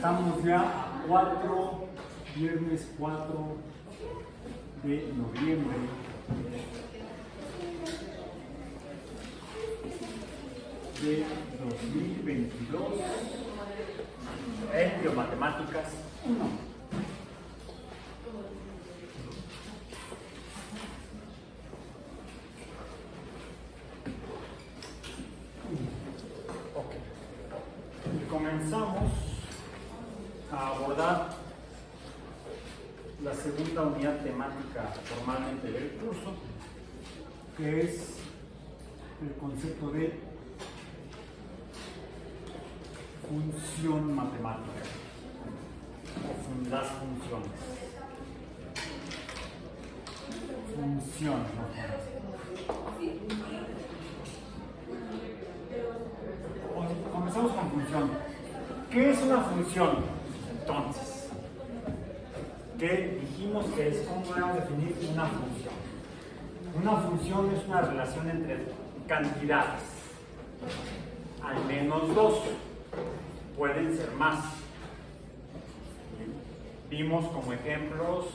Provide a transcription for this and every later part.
Estamos ya a viernes 4 de noviembre de 2022 en Biomatemáticas 1. Y comenzamos a abordar la segunda unidad temática formalmente del curso, que es el concepto de función matemática o las funciones. Función matemática. Comenzamos con función. ¿Qué es una función? Entonces, ¿qué dijimos que es? ¿Cómo podemos definir una función? Una función es una relación entre cantidades, al menos dos, pueden ser más. Vimos como ejemplos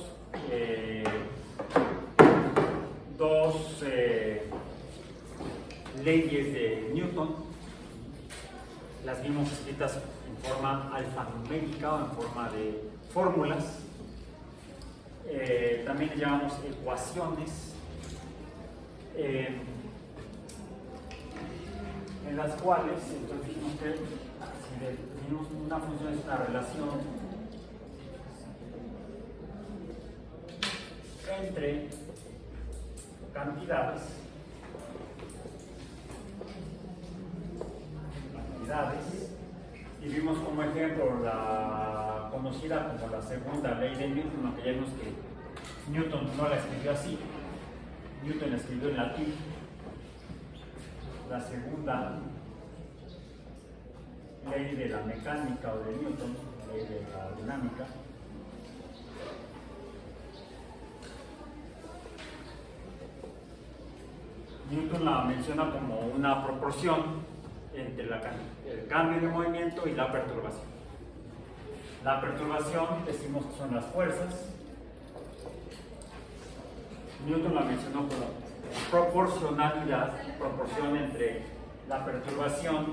dos leyes de Newton. Las vimos escritas en forma alfanumérica o en forma de fórmulas. También le llamamos ecuaciones, en las cuales, entonces dijimos que si definimos una función es una relación entre cantidades y vimos como ejemplo la conocida como la segunda ley de Newton, aunque ya vimos que Newton no la escribió así, Newton la escribió en latín. La segunda ley de la mecánica o de Newton, ley de la dinámica. Newton la menciona como una proporción entre el cambio de movimiento y la perturbación. La perturbación decimos que son las fuerzas. Newton la mencionó como proporcionalidad, proporción entre la perturbación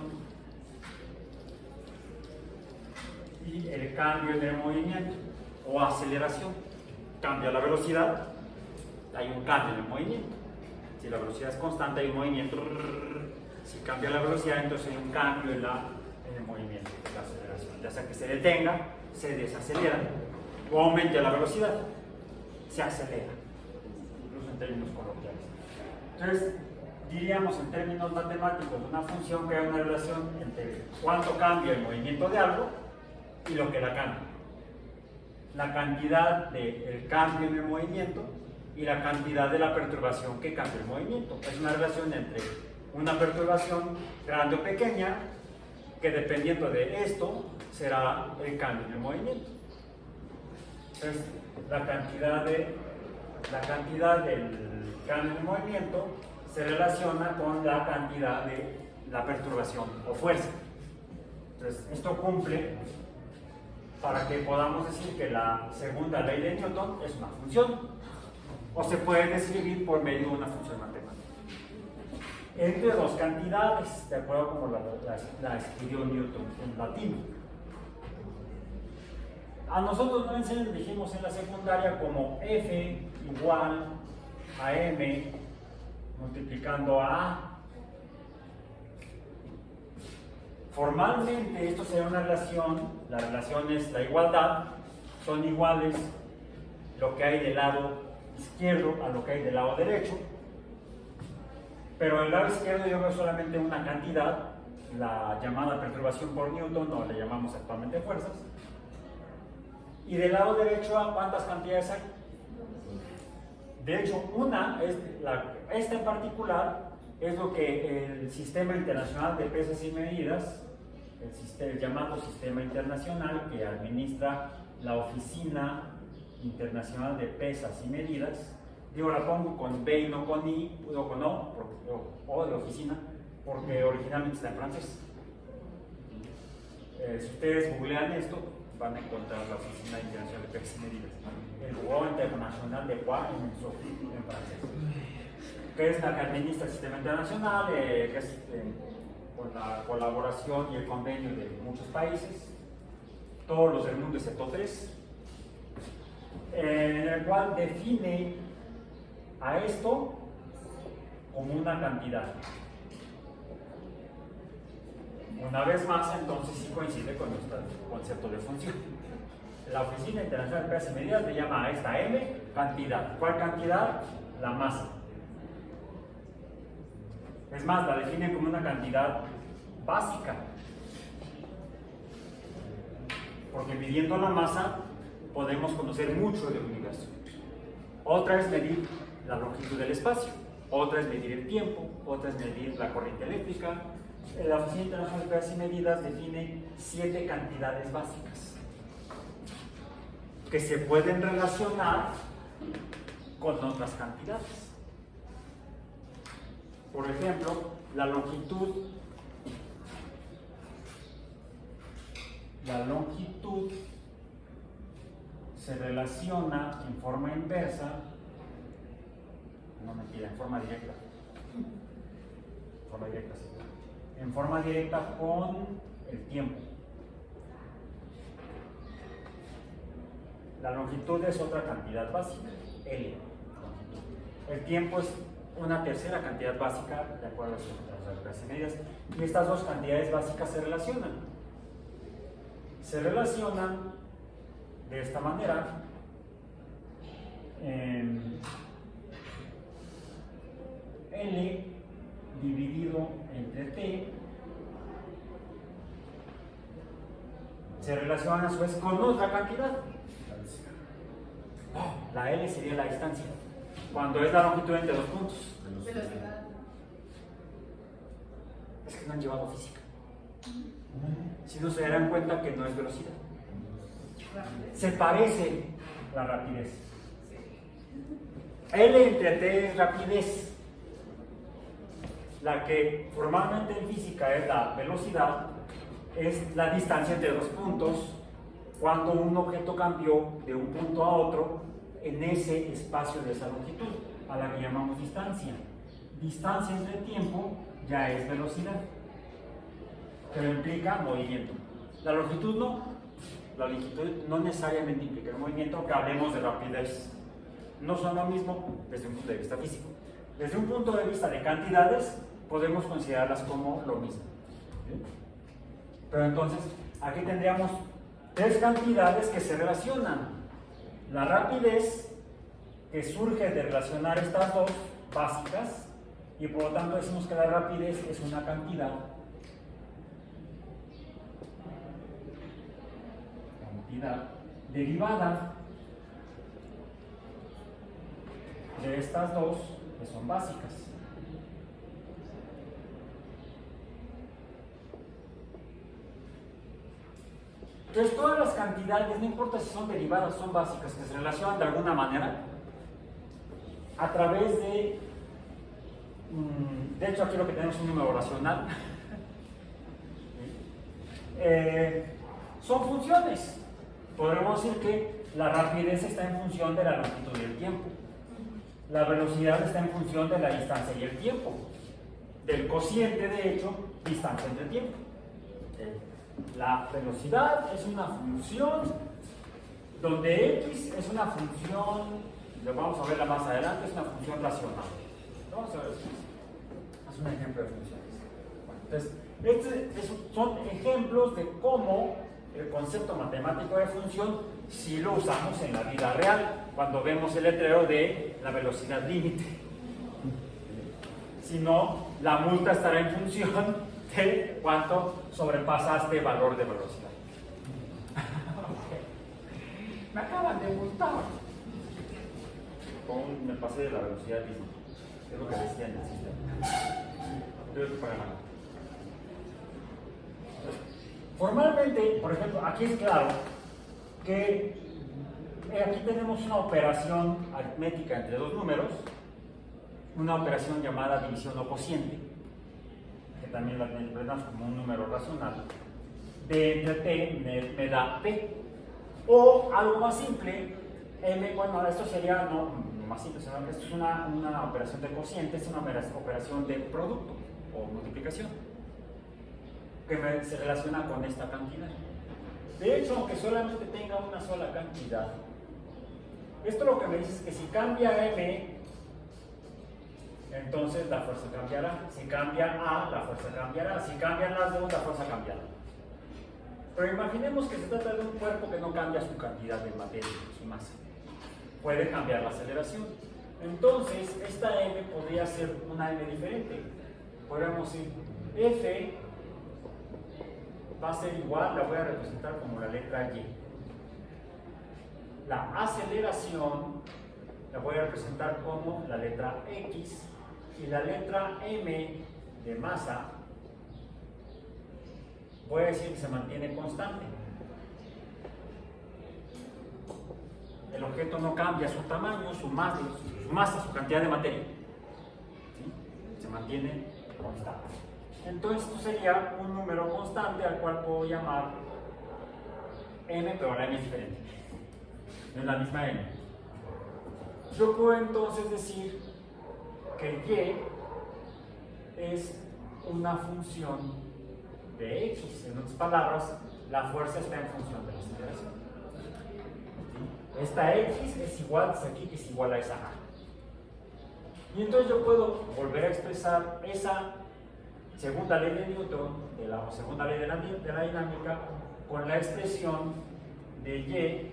y el cambio de movimiento o aceleración. Cambia la velocidad, hay un cambio en el movimiento. Si la velocidad es constante, hay un movimiento. Si cambia la velocidad, entonces hay un cambio en el movimiento, la aceleración. Ya sea que se detenga, se desacelera, o aumente la velocidad, se acelera, incluso en términos coloquiales. Entonces, diríamos en términos matemáticos, una función que hay una relación entre cuánto cambia el movimiento de algo y lo que la cambia. La cantidad del cambio en el movimiento y la cantidad de la perturbación que cambia el movimiento. Es una relación entre una perturbación grande o pequeña, que dependiendo de esto será el cambio en el movimiento. Entonces, la cantidad del cambio en el movimiento se relaciona con la cantidad de la perturbación o fuerza. Entonces, esto cumple para que podamos decir que la segunda ley de Newton es una función, o se puede describir por medio de una función matemática entre dos cantidades, de acuerdo a como la escribió Newton en latín. A nosotros nos enseñan, dijimos en la secundaria, como F igual a M multiplicando a A. Formalmente esto sería una relación, la relación es la igualdad, son iguales lo que hay del lado izquierdo a lo que hay del lado derecho. Pero el lado izquierdo yo veo solamente una cantidad, la llamada perturbación por Newton, o le llamamos actualmente fuerzas. Y del lado derecho, ¿a cuántas cantidades hay? De hecho, una, esta en particular, es lo que el Sistema Internacional de Pesas y Medidas, el llamado Sistema Internacional que administra la Oficina Internacional de Pesas y Medidas, digo, la pongo con B y no con I, o con O de oficina, porque originalmente está en francés. Si ustedes googlean esto, van a encontrar la Oficina Internacional de Pesos y Medidas, el Bureau International de Poids en francés, que es la que administra el sistema internacional, que es con la colaboración y el convenio de muchos países, todos los del mundo excepto 3, en el cual define a esto como una cantidad. Una vez más, entonces sí coincide con nuestro concepto de función. La Oficina Internacional de Pesos y Medidas le llama a esta M cantidad. ¿Cuál cantidad? La masa. Es más, la define como una cantidad básica. Porque midiendo la masa podemos conocer mucho del universo. Otra es medir la longitud del espacio, otra es medir el tiempo, otra es medir la corriente eléctrica. La Oficina Internacional de Pesos y Medidas define 7 cantidades básicas que se pueden relacionar con otras cantidades. Por ejemplo, la longitud se relaciona en forma inversa, no mentira, en forma directa. En forma directa con el tiempo. La longitud es otra cantidad básica, L. El tiempo es una tercera cantidad básica de acuerdo a las clases medias. Y estas dos cantidades básicas se relacionan. Se relacionan de esta manera. L dividido entre T se relaciona a su vez con otra cantidad. La L sería la distancia, cuando es la longitud entre dos puntos. Velocidad. Es que no han llevado física. Si no se darán cuenta que no es velocidad. Se parece la rapidez. L entre T es rapidez. La que formalmente en física es la velocidad, es la distancia entre dos puntos cuando un objeto cambió de un punto a otro en ese espacio de esa longitud, a la que llamamos distancia. Distancia entre tiempo ya es velocidad, pero implica movimiento. La longitud no. La longitud no necesariamente implica el movimiento, que hablemos de rapidez. No son lo mismo desde un punto de vista físico. Desde un punto de vista de cantidades, podemos considerarlas como lo mismo. ¿Sí? Pero entonces, aquí tendríamos 3 cantidades que se relacionan. La rapidez, que surge de relacionar estas dos básicas, y por lo tanto decimos que la rapidez es una cantidad derivada de estas dos que son básicas. Entonces todas las cantidades, no importa si son derivadas o son básicas, que se relacionan de alguna manera a través de hecho aquí lo que tenemos es un número racional, son funciones. Podremos decir que la rapidez está en función de la longitud y el tiempo. La velocidad está en función de la distancia y el tiempo. Del cociente, de hecho, distancia entre tiempo. La velocidad es una función donde x es una función, lo vamos a verla más adelante, es una función racional. Vamos a ver eso. Es un ejemplo de funciones. Bueno, entonces, son ejemplos de cómo el concepto matemático de función sí lo usamos en la vida real, cuando vemos el letrero de la velocidad límite. Si no, la multa estará en función de cuánto sobrepasaste el valor de velocidad. Me acaban de multar. Me pasé de la velocidad límite. Es lo que decía en el sistema. Tengo que pagar algo. Formalmente, por ejemplo, aquí es claro que aquí tenemos una operación aritmética entre dos números, una operación llamada división o cociente, que también la interpretamos como un número racional. D entre T me da P. O algo más simple, m, bueno, esto sería no más simple, sino que esto es una operación de cociente, es una operación de producto o multiplicación que se relaciona con esta cantidad. De hecho, aunque solamente tenga una sola cantidad, esto lo que me dice es que si cambia m, entonces la fuerza cambiará. Si cambia a, la fuerza cambiará. Si cambian las dos, la fuerza cambiará. Pero imaginemos que se trata de un cuerpo que no cambia su cantidad de materia, su masa. Puede cambiar la aceleración. Entonces, esta m podría ser una m diferente. Podríamos decir, F va a ser igual, la voy a representar como la letra Y. La aceleración la voy a representar como la letra X. Y la letra M de masa, voy a decir que se mantiene constante. El objeto no cambia su tamaño, su masa, su cantidad de materia. ¿Sí? Se mantiene constante. Entonces esto sería un número constante al cual puedo llamar m, pero la m es diferente. No es la misma m. Yo puedo entonces decir que y es una función de x. En otras palabras, la fuerza está en función de la aceleración. ¿Sí? Esta x es igual a aquí, que es igual a esa a. Y entonces yo puedo volver a expresar esa segunda ley de Newton, o segunda ley de la dinámica, con la expresión de y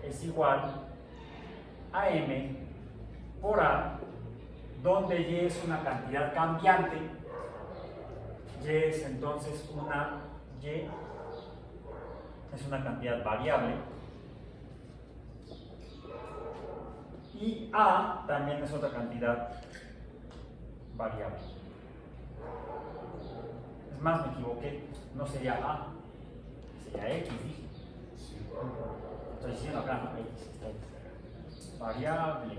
es igual a m por a, donde y es una cantidad cambiante. Y es entonces es una cantidad variable, y a también es otra cantidad variable. Es más, me equivoqué, no sería a, sería x, dije. Estoy diciendo acá, ¿no? X, está X. Variable.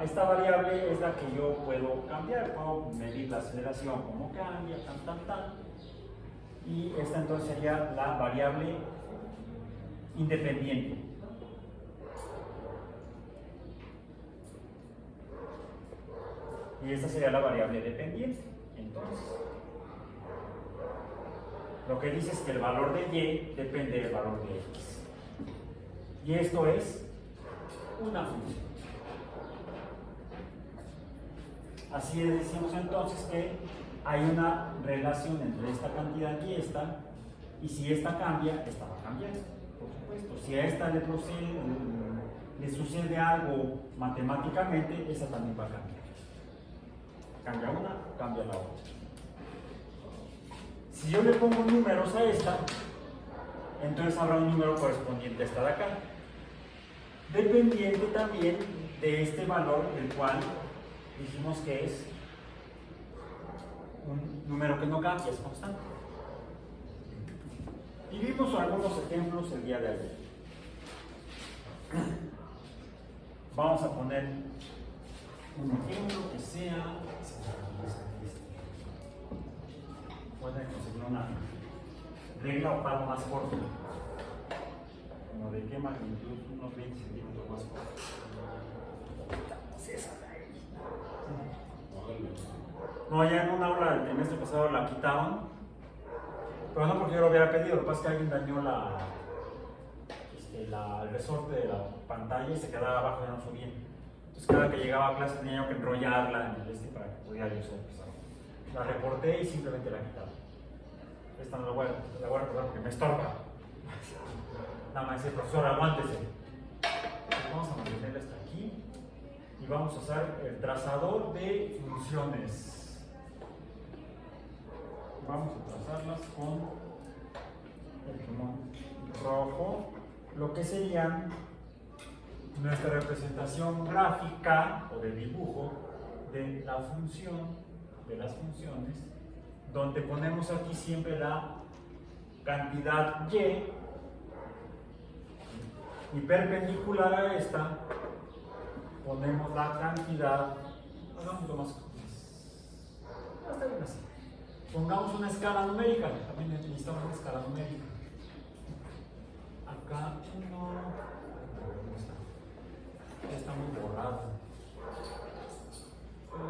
Esta variable es la que yo puedo cambiar. Puedo medir la aceleración, cómo cambia, tan. Y esta entonces sería la variable independiente. Y esta sería la variable dependiente. Entonces, lo que dice es que el valor de y depende del valor de x. Y esto es una función. Así decimos entonces que hay una relación entre esta cantidad y esta, y si esta cambia, esta va a cambiar, por supuesto. Si a esta le sucede algo matemáticamente, esta también va a cambiar. Cambia una, cambia la otra. Si yo le pongo números a esta, entonces habrá un número correspondiente a esta de acá, dependiente también de este valor, el cual dijimos que es un número que no cambia, es constante. Y vimos algunos ejemplos el día de ayer. Vamos a poner un ejemplo que sea. Pueden conseguir una regla o algo más corto. Como de qué magnitud, unos 20 centímetros más corto. No, ya en una aula el trimestre pasado la quitaron, pero no porque yo lo hubiera pedido, lo que pasa es que alguien dañó el resorte de la pantalla y se quedaba abajo y ya no subía. Entonces cada que llegaba a clase tenía yo que enrollarla en el para que pudiera yo usar el pizarrón. La reporté y simplemente la quitaron. Esta no la voy a recordar porque me estorba. Nada más dice, profesor, aguántese. Entonces vamos a mantenerla hasta aquí y vamos a usar el trazador de funciones. Vamos a trazarlas con el plumón rojo, lo que sería nuestra representación gráfica o de dibujo de la función, de las funciones, donde ponemos aquí siempre la cantidad y perpendicular a esta ponemos la cantidad, hagámoslo más, hasta bien así, Pongamos una escala numérica, también necesitamos una escala numérica. Acá no, ya está muy borrado. 1,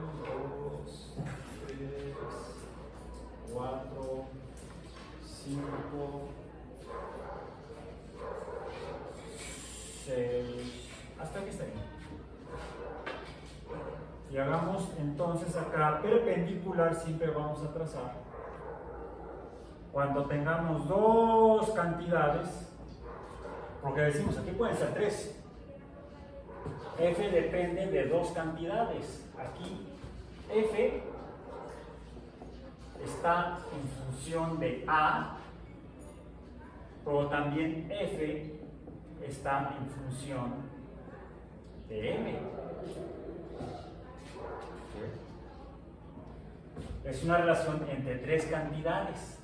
2, 3, 4, 5, 6, hasta aquí está bien. Y hagamos entonces acá perpendicular, siempre vamos a trazar. Cuando tengamos dos cantidades, porque decimos aquí pueden ser tres. F depende de dos cantidades. Aquí F está en función de A, pero también F está en función de M. Es una relación entre tres cantidades,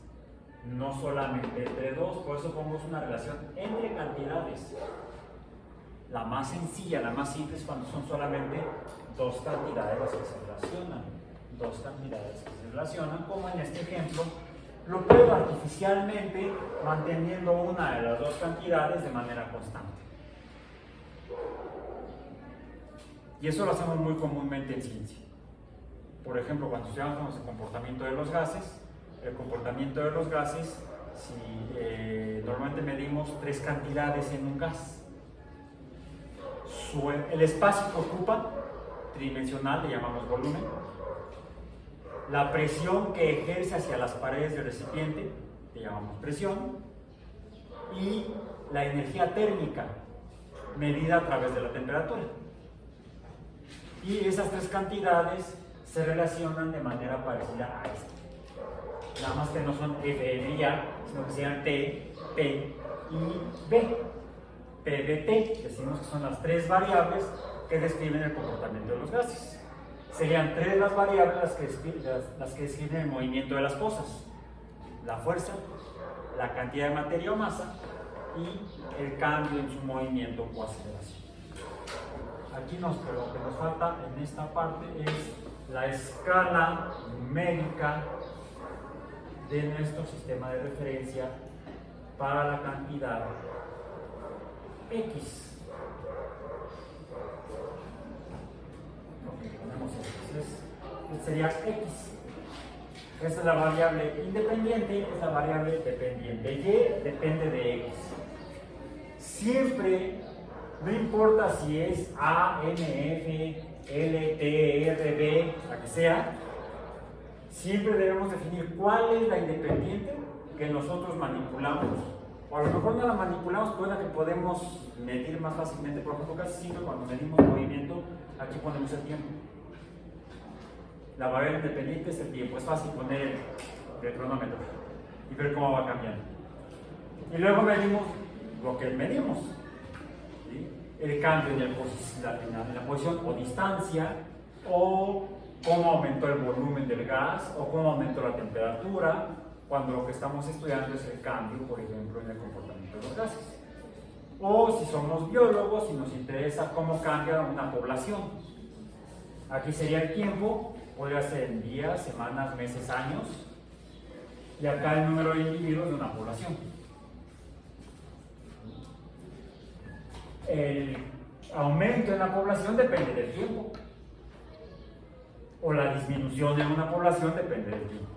no solamente entre dos, por eso ponemos una relación entre cantidades. La más sencilla, la más simple es cuando son solamente dos cantidades las que se relacionan. Dos cantidades que se relacionan, como en este ejemplo, lo pruebo artificialmente manteniendo una de las dos cantidades de manera constante. Y eso lo hacemos muy comúnmente en ciencia. Por ejemplo, cuando estudiamos el comportamiento de los gases, si normalmente medimos tres cantidades en un gas, el espacio que ocupa, tridimensional, le llamamos volumen, la presión que ejerce hacia las paredes del recipiente, le llamamos presión, y la energía térmica, medida a través de la temperatura. Y esas tres cantidades se relacionan de manera parecida a esta. Nada más que no son F, N y A, sino que sean T, P y B. P, B, T, decimos que son las tres variables que describen el comportamiento de los gases. Serían tres las variables las que describen el movimiento de las cosas: la fuerza, la cantidad de materia o masa y el cambio en su movimiento o aceleración. Aquí lo que nos falta en esta parte es la escala numérica de nuestro sistema de referencia para la cantidad X. Ponemos X. Sería X. Esta es la variable independiente, esta es la variable dependiente. Y depende de X. Siempre, no importa si es A, N, F, L, T, R, B, la que sea, siempre debemos definir cuál es la independiente que nosotros manipulamos. O a lo mejor no la manipulamos, pues la que podemos medir más fácilmente. Por ejemplo, casi siempre cuando medimos movimiento, aquí ponemos el tiempo. La variable independiente es el tiempo. Es fácil poner el cronómetro y ver cómo va cambiando. Y luego medimos lo que medimos, ¿sí? El cambio en la posición o distancia, o cómo aumentó el volumen del gas, o cómo aumentó la temperatura, cuando lo que estamos estudiando es el cambio, por ejemplo, en el comportamiento de los gases. O si somos biólogos y nos interesa cómo cambia una población. Aquí sería el tiempo, podría ser en días, semanas, meses, años, y acá el número de individuos de una población. El aumento en la población depende del tiempo, o la disminución en una población depende del tiempo.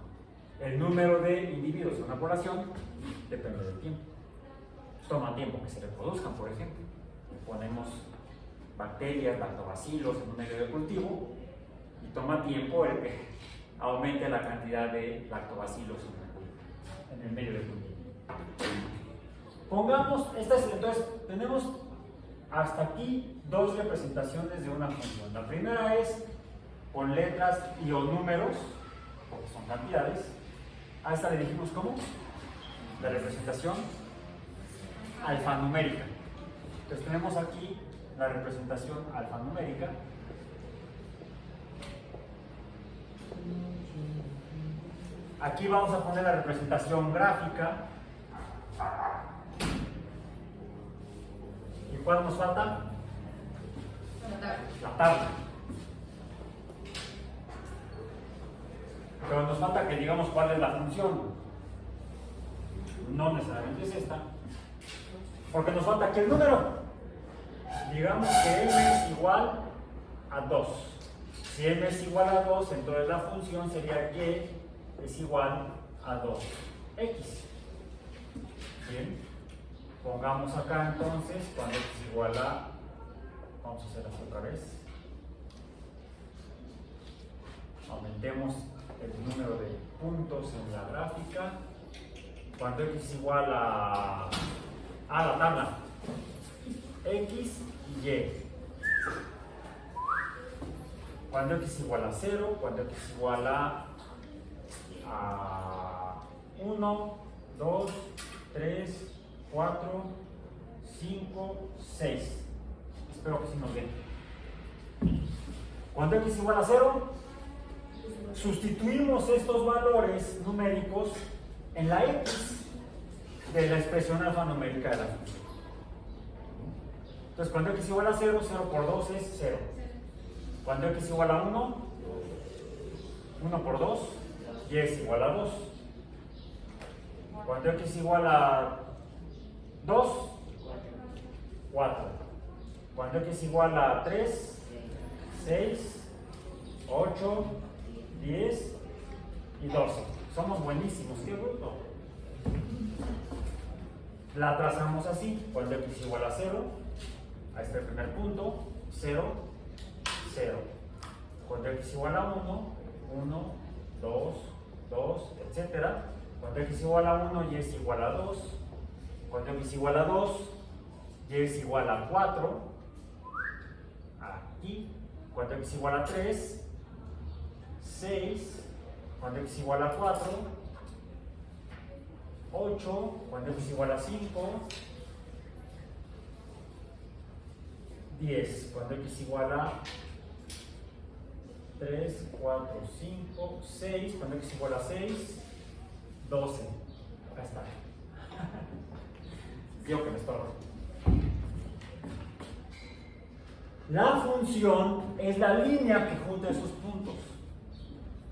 El número de individuos en una población depende del tiempo. Toma tiempo que se reproduzcan, por ejemplo. Ponemos bacterias, lactobacilos en un medio de cultivo y toma tiempo el que aumente la cantidad de lactobacilos en el medio de cultivo. Pongamos, entonces tenemos hasta aquí dos representaciones de una función. La primera es con letras y o números, porque son cantidades. A esta le dijimos ¿cómo? La representación alfanumérica. Entonces tenemos aquí la representación alfanumérica. Aquí vamos a poner la representación gráfica. ¿Y cuál nos falta? La tabla. Pero nos falta que digamos cuál es la función. No necesariamente es esta. Porque nos falta aquí el número. Digamos que m es igual a 2. Si m es igual a 2, entonces la función sería y es igual a 2x. Bien. Pongamos acá entonces cuando x es igual a... Vamos a hacer así otra vez. Aumentemos el número de puntos en la gráfica. Cuando x es igual a la tabla, x y y. Cuando x es igual a 0, cuando x es igual a 1, 2, 3, 4, 5, 6. Espero que sí nos den. Cuando x es igual a 0, sustituimos estos valores numéricos en la x de la expresión alfanumérica de la función. Entonces, cuando x es igual a 0, 0 por 2 es 0. Cuando x es igual a 1, 1 por 2, y es igual a 2. Cuando x es igual a 2, 4. Cuando x es igual a 3, 6, 8, 10 y 12. Somos buenísimos, qué bruto. La trazamos así. Cuando x es igual a 0, a este primer punto, 0, 0. Cuando x es igual a 1, 1, 2, 2, etc. Cuando x es igual a 1, y es igual a 2. Cuando x es igual a 2, y es igual a 4. Aquí. Cuando x es igual a 3, 6. Cuando x es igual a 4, 8. Cuando x es igual a 5, 10. Cuando x es igual a 3, 4, 5, 6. Cuando x es igual a 6, 12. Acá está. Digo que me estorbo. La función es la línea que junta esos puntos.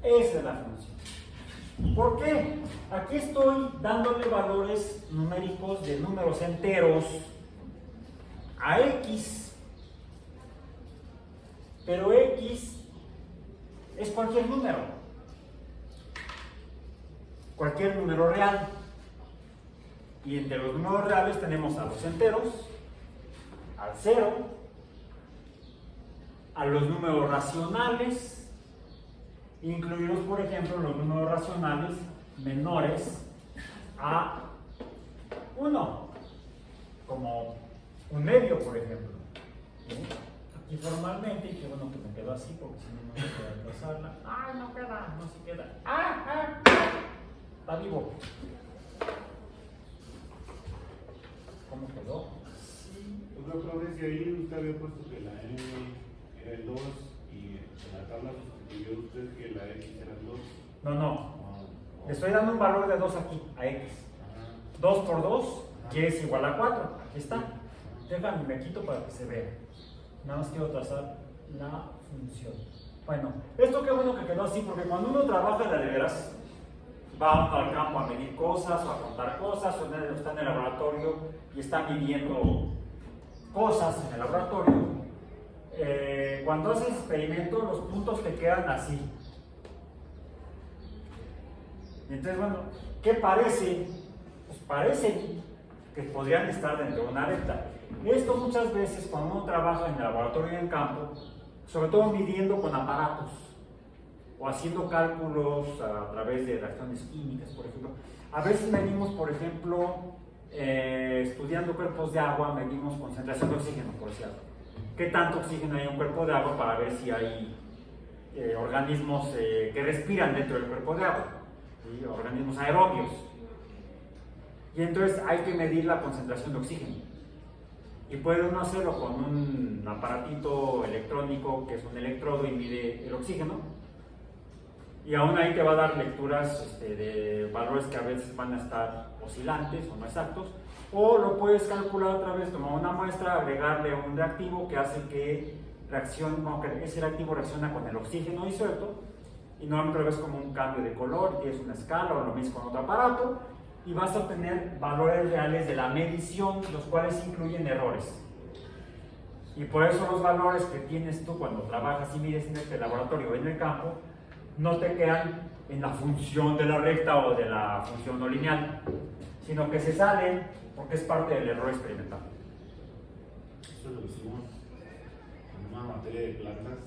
Esa es la función. ¿Por qué? Aquí estoy dándole valores numéricos de números enteros a x. Pero x es cualquier número. Cualquier número real. Y entre los números reales tenemos a los enteros, al 0, a los números racionales, incluidos por ejemplo los números racionales menores a 1, como un medio por ejemplo. Aquí formalmente, y qué bueno que me quedó así porque si no me voy a reemplazarla. ¡Ay, no queda! No se queda. ¡Ah! Está vivo. ¿Cómo quedó? Sí. Otra profe, si ahí usted había puesto que la n era el 2 y en la tabla sustituyó usted que la x era el 2. No. Le estoy dando un valor de 2 aquí, a x. 2 por 2, y es igual a 4. Aquí está. Déjame, me quito para que se vea. Nada más quiero trazar la función. Bueno, esto qué bueno que quedó así, porque cuando uno trabaja de veras, va al campo a medir cosas o a contar cosas, o está en el laboratorio y está midiendo cosas en el laboratorio. Cuando haces experimento, los puntos te quedan así. Entonces, bueno, ¿qué parece? Pues parece que podrían estar dentro de una recta. Esto muchas veces cuando uno trabaja en el laboratorio y en campo, sobre todo midiendo con aparatos o haciendo cálculos a través de reacciones químicas, por ejemplo. A veces medimos, por ejemplo, estudiando cuerpos de agua, medimos concentración de oxígeno, por ejemplo. ¿Qué tanto oxígeno hay en un cuerpo de agua para ver si hay organismos que respiran dentro del cuerpo de agua? ¿Sí? Organismos aerobios. Y entonces hay que medir la concentración de oxígeno. Y puede uno hacerlo con un aparatito electrónico que es un electrodo y mide el oxígeno. Y aún ahí te va a dar lecturas de valores que a veces van a estar oscilantes o no exactos. O lo puedes calcular otra vez, tomar una muestra, agregarle un reactivo que hace que reaccione, ese reactivo reacciona con el oxígeno disuelto y normalmente lo ves como un cambio de color, tienes una escala o lo mismo con otro aparato, y vas a obtener valores reales de la medición, los cuales incluyen errores. Y por eso los valores que tienes tú cuando trabajas y mides en este laboratorio o en el campo, no te quedan en la función de la recta o de la función no lineal, sino que se salen porque es parte del error experimental. Eso lo hicimos en una materia de plantas,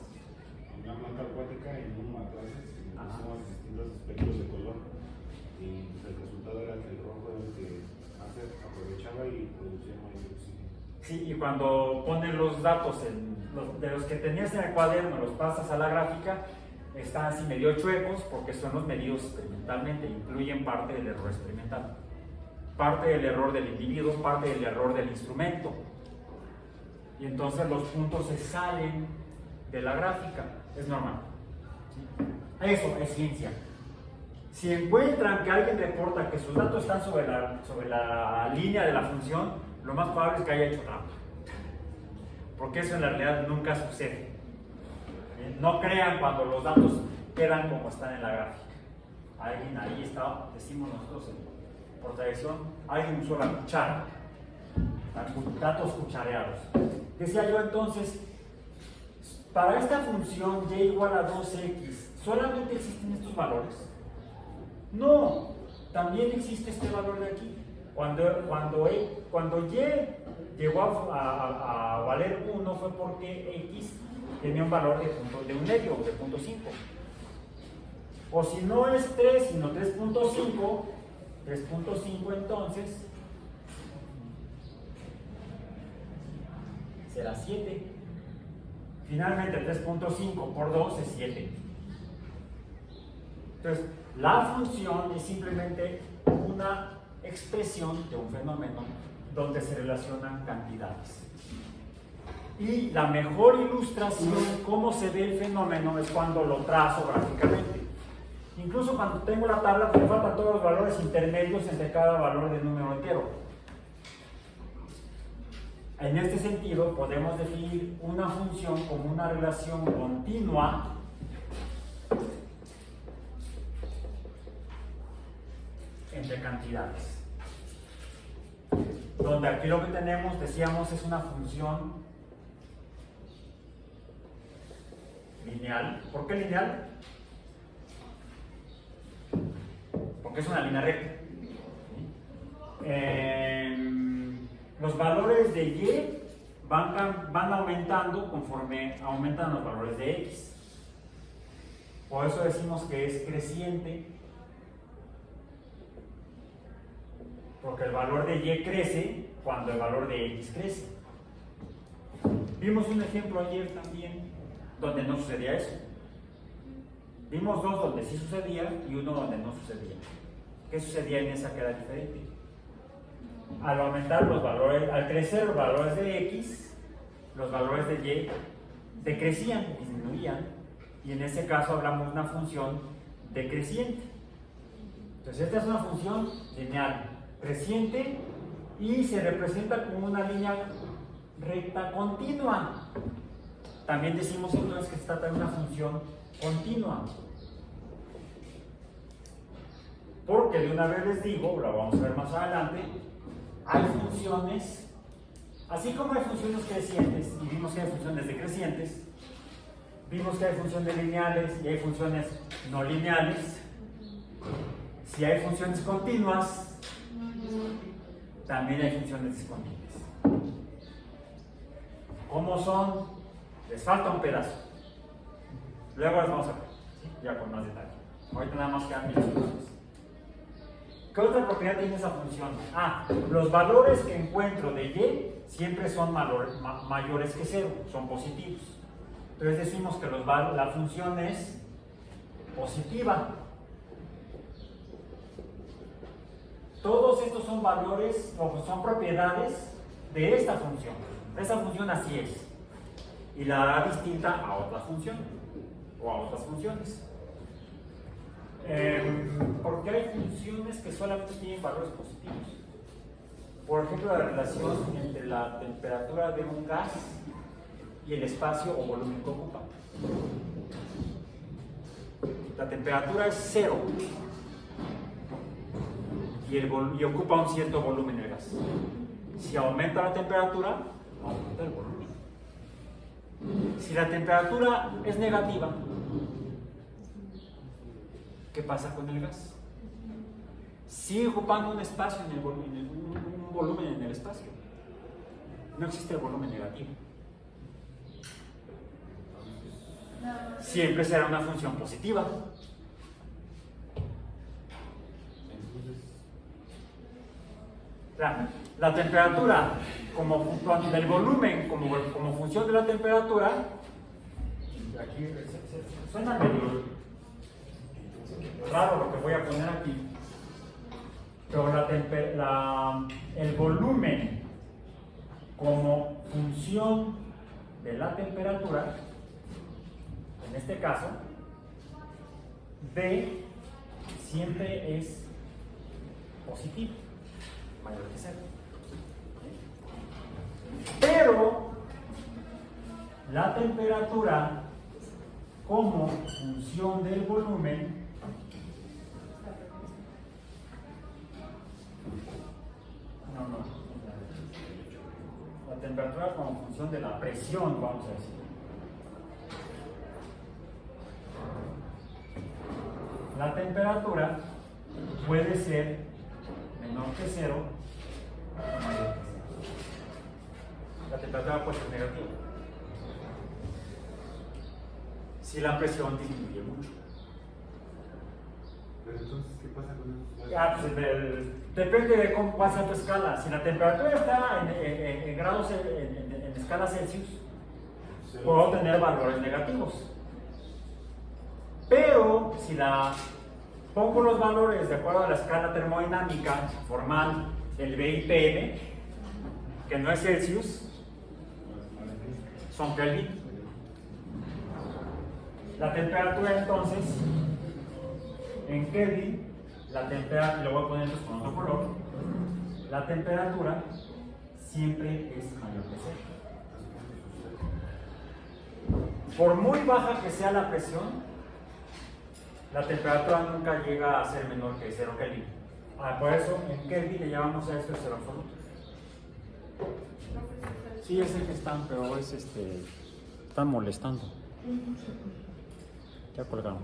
en una planta acuática, en un matraces, que pusimos distintos espectros de color. Y el resultado era que el rojo era el que más se aprovechaba y producía mayor oxígeno. Sí, y cuando pones los datos de los que tenías en el cuaderno, los pasas a la gráfica, están así medio chuecos porque son los medidos experimentalmente, incluyen parte del error experimental, parte del error del individuo, parte del error del instrumento. Y entonces los puntos se salen de la gráfica, es normal. ¿Sí? Eso es ciencia. Si encuentran que alguien reporta que sus datos están sobre la línea de la función, lo más probable es que haya hecho trampa. Porque eso en la realidad nunca sucede. No crean cuando los datos quedan como están en la gráfica. Alguien ahí está, decimos nosotros por tradición, alguien usó la cuchara. Datos cuchareados. Decía yo entonces, para esta función y igual a 2x, ¿solamente existen estos valores? No, también existe este valor de aquí. Cuando y llegó a valer 1 fue porque x tenía un valor de un medio, de 0.5. O si no es 3, sino 3.5 entonces será 7. Finalmente 3.5 por 2 es 7. Entonces, la función es simplemente una expresión de un fenómeno donde se relacionan cantidades. Y la mejor ilustración de cómo se ve el fenómeno es cuando lo trazo gráficamente. Incluso cuando tengo la tabla, me faltan todos los valores intermedios entre cada valor del número entero. En este sentido, podemos definir una función como una relación continua entre cantidades. Donde aquí lo que tenemos, decíamos, es una función lineal. ¿Por qué lineal? Porque es una línea recta. Los valores de y van aumentando conforme aumentan los valores de x. Por eso decimos que es creciente, porque el valor de y crece cuando el valor de x crece. Vimos un ejemplo ayer también donde no sucedía eso. Vimos dos donde sí sucedía y uno donde no sucedía. ¿Qué sucedía en esa que era diferente? Al aumentar los valores, al crecer los valores de x, los valores de y decrecían, disminuían, y en ese caso hablamos de una función decreciente. Entonces esta es una función lineal, creciente, y se representa como una línea recta continua. También decimos entonces que se trata de una función continua. Porque de una vez les digo, lo vamos a ver más adelante, hay funciones, así como hay funciones crecientes, y vimos que hay funciones decrecientes, vimos que hay funciones lineales y hay funciones no lineales. Si hay funciones continuas, también hay funciones discontinuas. ¿Cómo son? Les falta un pedazo. Luego las vamos a ver, ¿sí? Ya con más detalle. Ahorita nada más quedan ilustraciones. ¿Qué otra propiedad tiene esa función? Los valores que encuentro de y siempre son mayores que 0, son positivos. Entonces decimos que la función es positiva. Todos estos son valores o son propiedades de esta función. Esa función así es. Y la hará distinta a otra función o a otras funciones. Porque hay funciones que solamente tienen valores positivos. Por ejemplo, la relación entre la temperatura de un gas y el espacio o volumen que ocupa. la temperatura es 0 y ocupa un cierto volumen el gas. Si aumenta la temperatura, aumenta el volumen. Si la temperatura es negativa, ¿qué pasa con el gas? Sigue ocupando un espacio en el volumen, un volumen en el espacio. No existe el volumen negativo. Siempre será una función positiva. La temperatura del volumen como función de la temperatura, aquí suena medio raro lo que voy a poner aquí, pero el volumen como función de la temperatura, en este caso, B siempre es positivo, mayor que 0. Pero la temperatura como función del volumen la temperatura como función de la presión, vamos a decir. La temperatura puede ser menor que 0 o mayor que 0. La temperatura puede ser negativa si la presión disminuye mucho. Pero entonces, ¿qué pasa con esos Pues depende de cuál sea tu escala. Si la temperatura está en grados, en escala Celsius, puedo tener valores negativos. Pero si pongo los valores de acuerdo a la escala termodinámica formal del BIPM, que no es Celsius, son Kelvin. La temperatura entonces, en Kelvin, la temperatura, lo voy a poner con otro color, la temperatura siempre es mayor que 0. Por muy baja que sea la presión, la temperatura nunca llega a ser menor que 0 Kelvin. Por eso en Kelvin le llamamos a esto 0 absoluto. Sí, es el que están, pero es están molestando. Ya colgamos.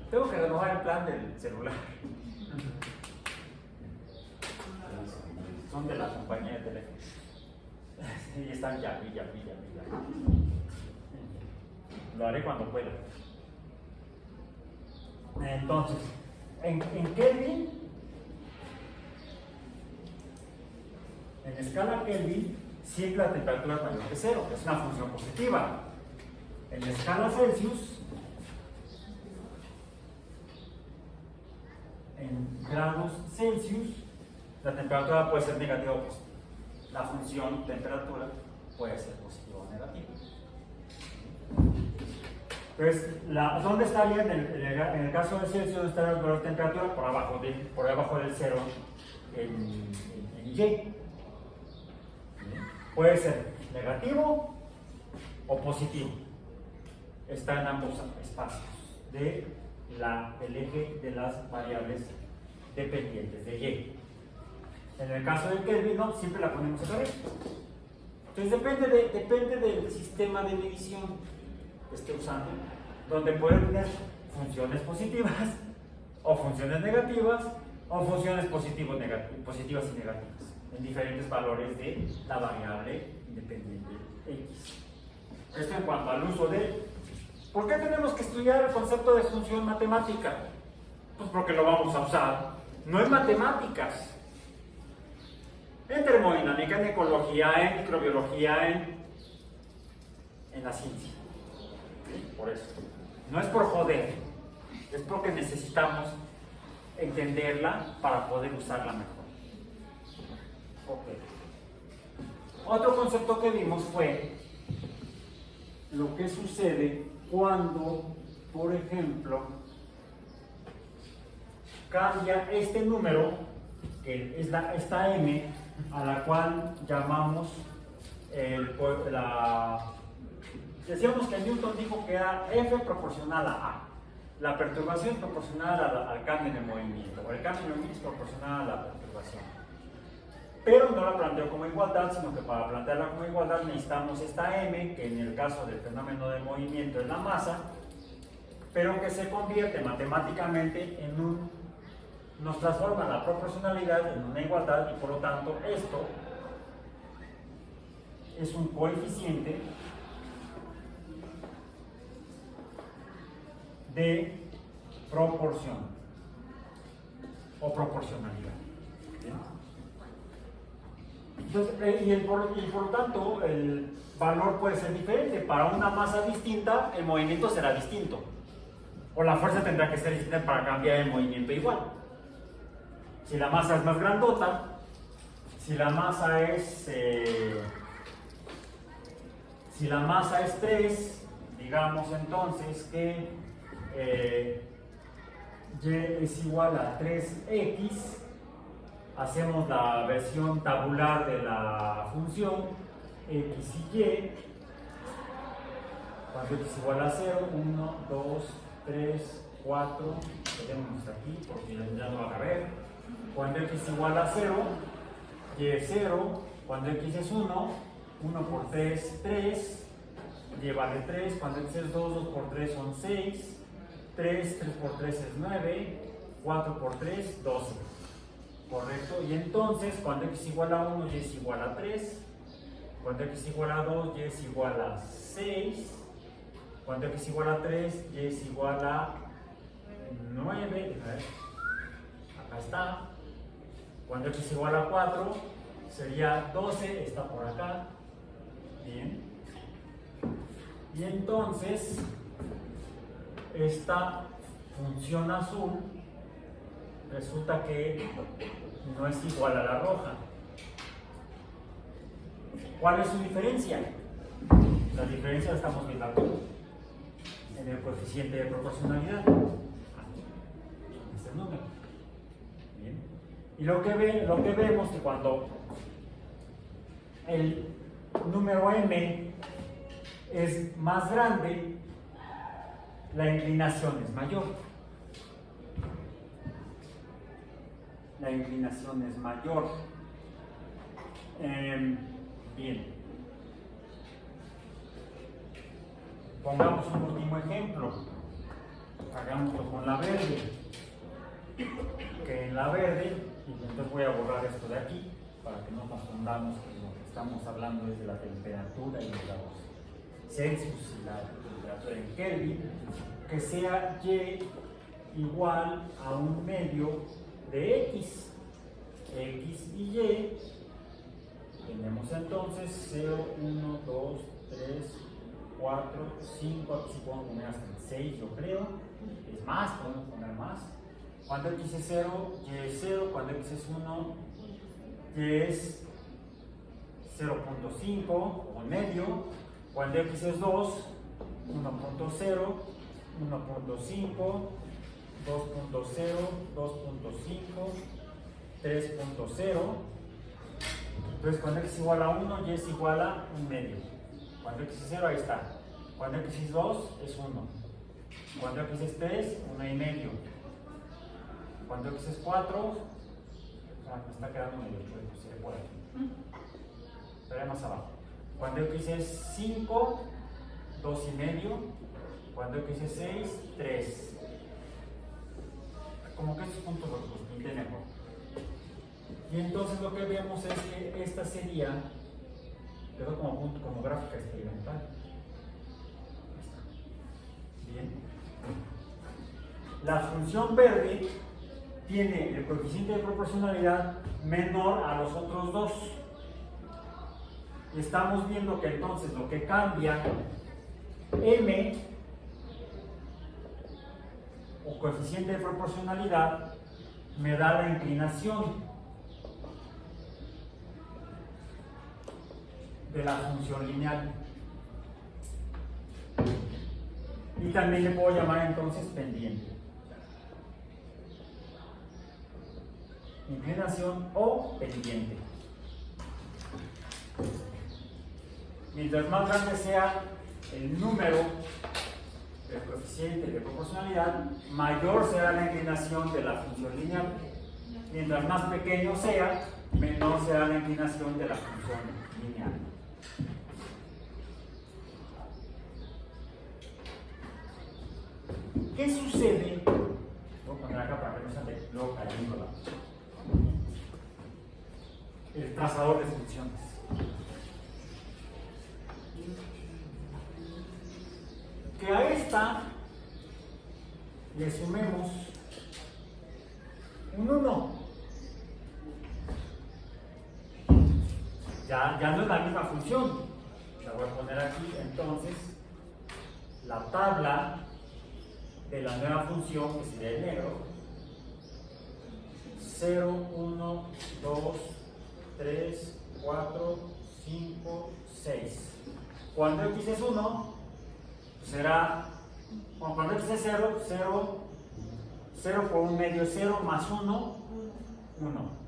Tengo que renovar el plan del celular. Son de la compañía de teléfono. Y están ya. Lo haré cuando pueda. Entonces, en Kelvin, en escala Kelvin, siempre la temperatura es mayor que 0, es una función positiva. En escala Celsius, en grados Celsius, la temperatura puede ser negativa o positiva. La función temperatura puede ser positiva o negativa. Entonces, ¿dónde estaría en el caso de Celsius? ¿Dónde estaría el valor de temperatura? Por abajo del 0 en Y. Puede ser negativo o positivo. Está en ambos espacios del eje de las variables dependientes de Y. En el caso de Kelvin, no, siempre la ponemos acá arriba. Entonces depende del sistema de medición que esté usando, donde puede tener funciones positivas o funciones negativas o funciones positivas y negativas en diferentes valores de la variable independiente X. Esto en cuanto al uso de... ¿Por qué tenemos que estudiar el concepto de función matemática? Pues porque lo vamos a usar. No en matemáticas, en termodinámica, en ecología, en microbiología, en la ciencia. ¿Sí? Por eso. No es por joder, es porque necesitamos entenderla para poder usarla mejor. Okay. Otro concepto que vimos fue lo que sucede cuando, por ejemplo, cambia este número, que es esta m, a la cual llamamos Decíamos que Newton dijo que era F proporcional a A. La perturbación es proporcional al cambio en el movimiento, o el cambio en el movimiento es proporcional a la perturbación. Pero no la planteó como igualdad, sino que para plantearla como igualdad necesitamos esta M, que en el caso del fenómeno de movimiento es la masa, pero que se convierte matemáticamente en nos transforma la proporcionalidad en una igualdad, y por lo tanto esto es un coeficiente de proporción o proporcionalidad. ¿Bien? Entonces, y por lo tanto el valor puede ser diferente. Para una masa distinta el movimiento será distinto, o la fuerza tendrá que ser distinta para cambiar el movimiento igual. Si la masa es más grandota, si la masa es 3, digamos entonces que y es igual a 3x, hacemos la versión tabular de la función x y y, cuando x es igual a 0, 1, 2, 3, 4, tenemos aquí porque ya no va a caber. Cuando x es igual a 0, y es 0, cuando x es 1, 1 por 3, 3, y vale 3, cuando x es 2, 2 por 3 son 6, 3 por 3 es 9, 4 por 3, 12. Correcto. Y entonces, cuando x es igual a 1, y es igual a 3. Cuando x es igual a 2, y es igual a 6. Cuando x es igual a 3, y es igual a 9. Acá está. Cuando x es igual a 4, sería 12, está por acá. Bien. Y entonces, esta función azul resulta que no es igual a la roja. ¿Cuál es su diferencia? La diferencia la estamos viendo aquí, en el coeficiente de proporcionalidad. Este número. Bien. Y lo que vemos que cuando el número m es más grande, la inclinación es mayor. La inclinación es mayor. Bien. Pongamos un último ejemplo. Hagámoslo con la verde. Que en la verde, y entonces voy a borrar esto de aquí para que no confundamos que lo que estamos hablando es de la temperatura y de grados Celsius y la temperatura en Kelvin, que sea y igual a un medio de x. X y y. Tenemos entonces 0, 1, 2, 3, 4, 5, aquí podemos poner hasta el 6, yo creo. Es más, podemos poner más. Cuando x es 0, y es 0. Cuando x es 1, y es 0.5 o medio. Cuando x es 2, 1.0, 1.5, 2.0, 2.5, 3.0. Entonces cuando x es igual a 1, y es igual a un medio. Cuando x es 0, ahí está. Cuando x es 2, es 1. Cuando x es 3, 1 y medio. Cuando x es 4, me está quedando medio chueco, se ve por aquí. Estaré más abajo. Cuando x es 5, 2 y medio. Cuando x es 6, 3. Como que estos puntos los pinté mejor. Y entonces lo que vemos es que esta sería, quedó como gráfica experimental. Bien. La función verde tiene el coeficiente de proporcionalidad menor a los otros dos. Estamos viendo que entonces lo que cambia m o coeficiente de proporcionalidad me da la inclinación de la función lineal. Y también le puedo llamar entonces pendiente. Inclinación o pendiente. Mientras más grande sea el número del coeficiente de proporcionalidad, mayor será la inclinación de la función lineal. Mientras más pequeño sea, menor será la inclinación de la función lineal. ¿Qué sucede? Voy a poner acá para que no se ande luego cayendo el trazador de funciones. Que a esta le sumemos un 1. Ya no es la misma función. La voy a poner aquí. Entonces, la tabla de la nueva función, que sería el negro, 0, 1, 2, 3, 4, 5, 6. Cuando x es 1, será, cuando x es 0, 0, 0 por un medio es 0, más 1, 1.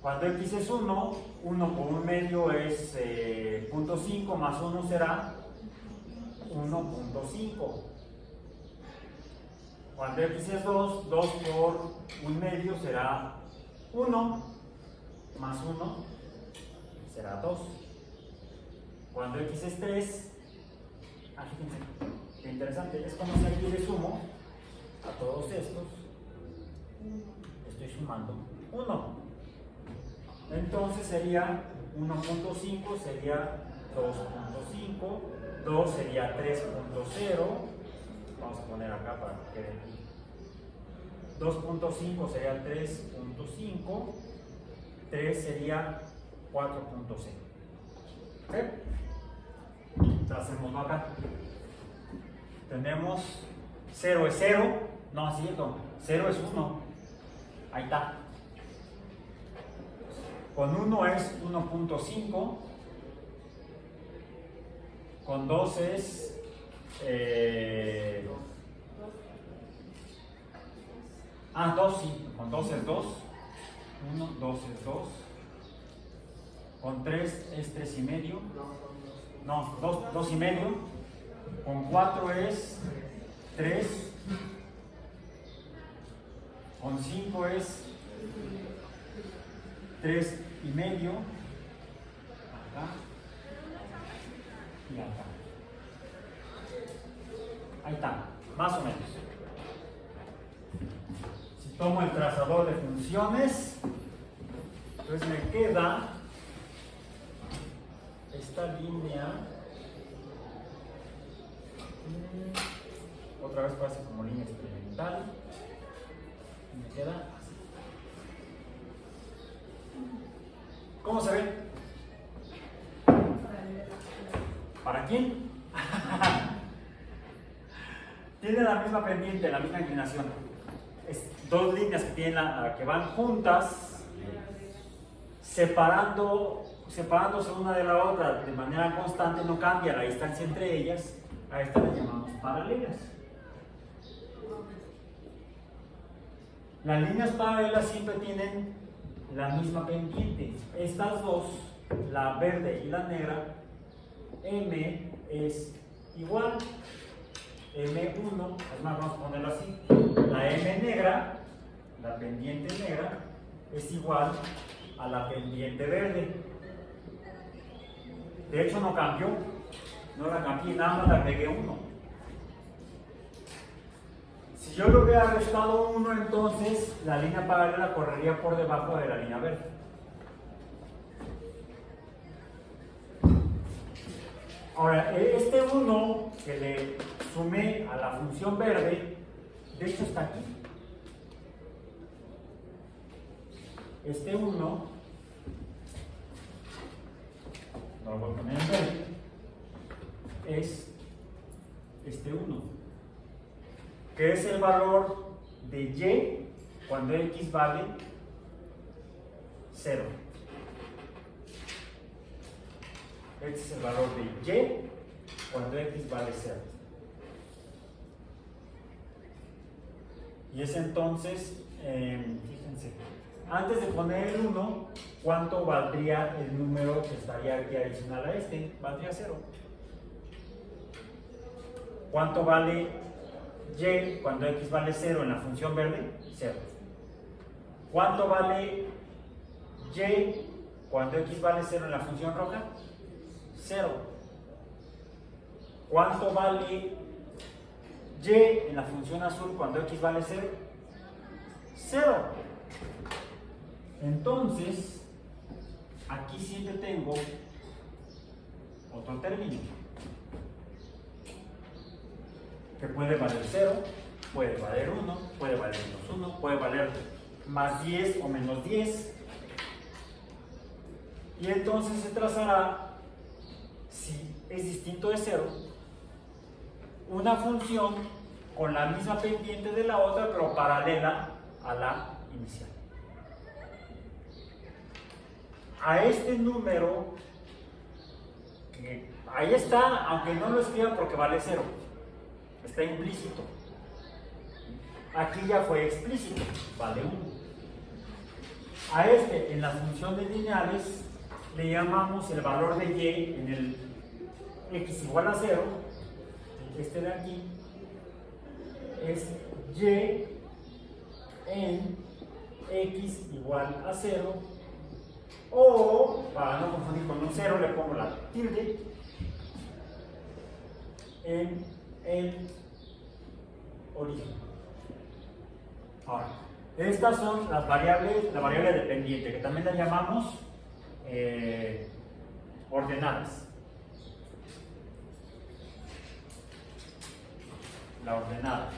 Cuando x es 1, 1 por un medio es 0.5, más 1 será 1.5. Cuando x es 2, 2 por un medio será 1, más 1 será 2. Cuando x es 3, fíjense, qué interesante, es como si aquí le sumo a todos estos, estoy sumando 1. Entonces sería 1.5, sería 2.5, 2 sería 3.0, vamos a poner acá para que quede aquí. 2.5 sería 3.5, 3 sería 4.0. ¿Ok? Tracémoslo acá. Tenemos 0 es 0, no es cierto, 0 es 1, ahí está. Con 1 es 1.5, con 2 es 2, sí, con 2 es 2, 1, 2 es 2, con 3 es 3 y medio, no, 2 y medio, con 4 es 3, con 5 es 3 y medio, acá y acá. Ahí está, más o menos. Si tomo el trazador de funciones, entonces me queda esta línea, otra vez parece como línea experimental, y me queda así. ¿Cómo se ve? ¿Para quién? Tiene la misma pendiente, la misma inclinación. Es dos líneas que, que van juntas, separándose una de la otra de manera constante, no cambia la distancia entre ellas. A esta le llamamos paralelas. Las líneas paralelas siempre tienen la misma pendiente. Estas dos, la verde y la negra, M es igual, M1, es más, vamos a ponerlo así, la M negra, la pendiente negra, es igual a la pendiente verde. De hecho no cambió, no la cambié, nada más le agregué 1. Si yo le hubiera restado 1, entonces la línea paralela correría por debajo de la línea verde. Ahora, este 1 que le sumé a la función verde, de hecho está aquí. Este 1, lo voy a poner en verde, es este 1, que es el valor de y cuando x vale 0. Este es el valor de y cuando x vale 0. Y es entonces, fíjense, antes de poner el 1, ¿cuánto valdría el número que estaría aquí adicional a este? Valdría 0. ¿Cuánto vale y cuando x vale 0 en la función verde? 0. ¿Cuánto vale y cuando x vale 0 en la función roja? 0. ¿Cuánto vale y en la función azul cuando x vale 0? 0. Entonces, aquí siempre tengo otro término que puede valer 0, puede valer 1, puede valer menos 1, puede valer más 10 o menos 10. Y entonces se trazará, si es distinto de 0, una función con la misma pendiente de la otra, pero paralela a la inicial. A este número, que ahí está, aunque no lo escriba porque vale 0, está implícito. Aquí ya fue explícito, vale 1. A este, en las funciones lineales, le llamamos el valor de y en el x igual a 0. Este de aquí es y en x igual a 0, o para no confundir con un 0 le pongo la tilde en el origen. Ahora, estas son las variables, la variable dependiente, que también la llamamos ordenadas. La ordenada.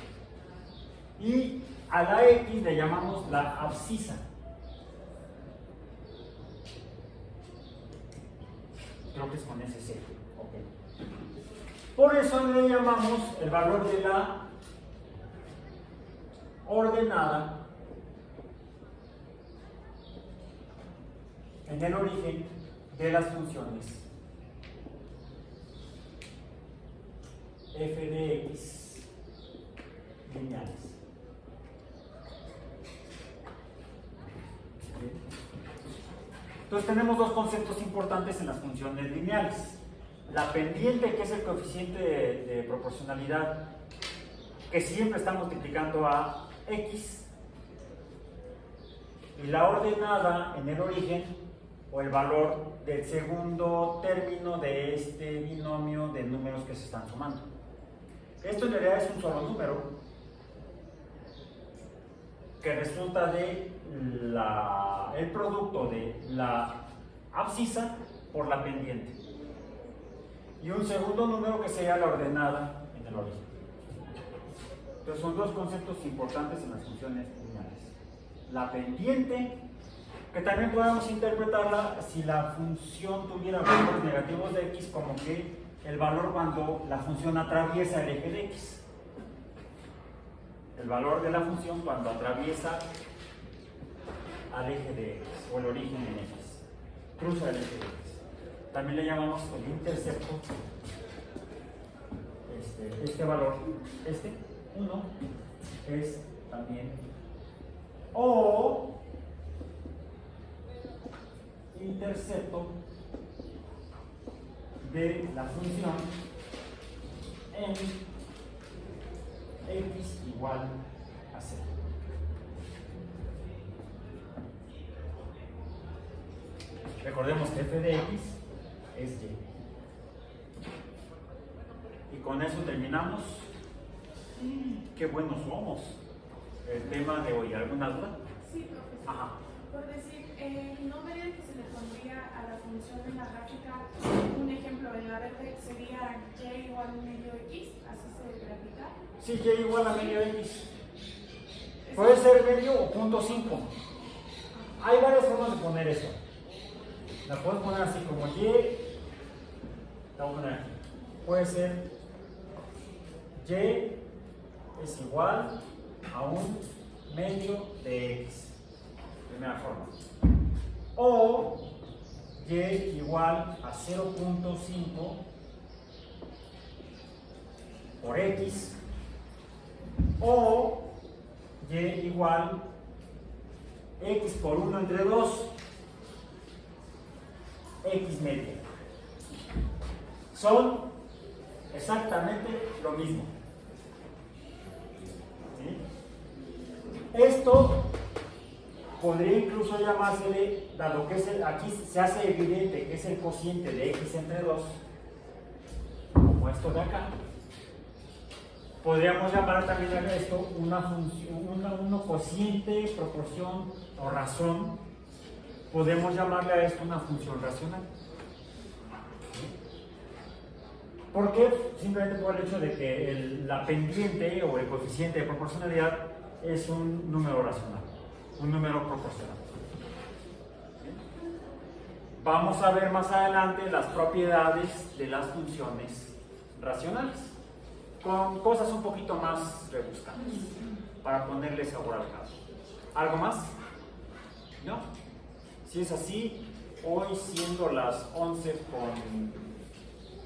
Y a la x le llamamos la abscisa. Creo que es con ese C. Okay. Por eso le llamamos el valor de la ordenada en el origen de las funciones f de x lineales. Entonces tenemos dos conceptos importantes en las funciones lineales. La pendiente, que es el coeficiente de proporcionalidad, que siempre está multiplicando a x, y la ordenada en el origen, o el valor del segundo término de este binomio de números que se están sumando. Esto en realidad es un solo número que resulta de el producto de la abscisa por la pendiente, y un segundo número que sea la ordenada en el origen. Entonces son dos conceptos importantes en las funciones lineales. La pendiente, que también podemos interpretarla si la función tuviera valores negativos de x, como que el valor cuando la función atraviesa el eje de x. El valor de la función cuando atraviesa al eje de x, o el origen en x, cruza el eje de x. También le llamamos el intercepto. Este valor, 1, es también, o intercepto de la función en x igual a 0. Recordemos que f de x es y. Y con eso terminamos. ¡Qué buenos somos! El tema de hoy. ¿Alguna duda? Sí, profesor. Ajá. Por decir, el nombre que se le pondría a la función en la gráfica, un ejemplo, en la verde sería y igual a medio x, así se grafica. Sí, y igual a medio x. Puede ser medio o punto 5. Hay varias formas de poner eso. La puedes poner así como y. La voy a poner aquí. Puede ser y es igual a un medio de x. Primera forma. O y igual a 0.5 por x. O y igual x por 1 entre 2, x media. Son exactamente lo mismo. ¿Sí? Esto podría incluso llamársele, dado que aquí se hace evidente que es el cociente de x entre 2, como esto de acá, podríamos llamar también a esto una función, una cociente, proporción o razón. Podemos llamarle a esto una función racional. ¿Por qué? Simplemente por el hecho de que la pendiente o el coeficiente de proporcionalidad es un número racional, un número proporcional. Vamos a ver más adelante las propiedades de las funciones racionales, con cosas un poquito más rebuscadas, para ponerle sabor al caso. ¿Algo más? ¿No? Si es así, hoy siendo las 11 con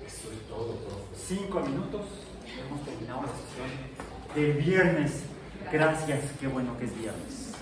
Eso es todo, profe. 5 minutos, hemos terminado la sesión del viernes. Gracias, qué bueno que es viernes.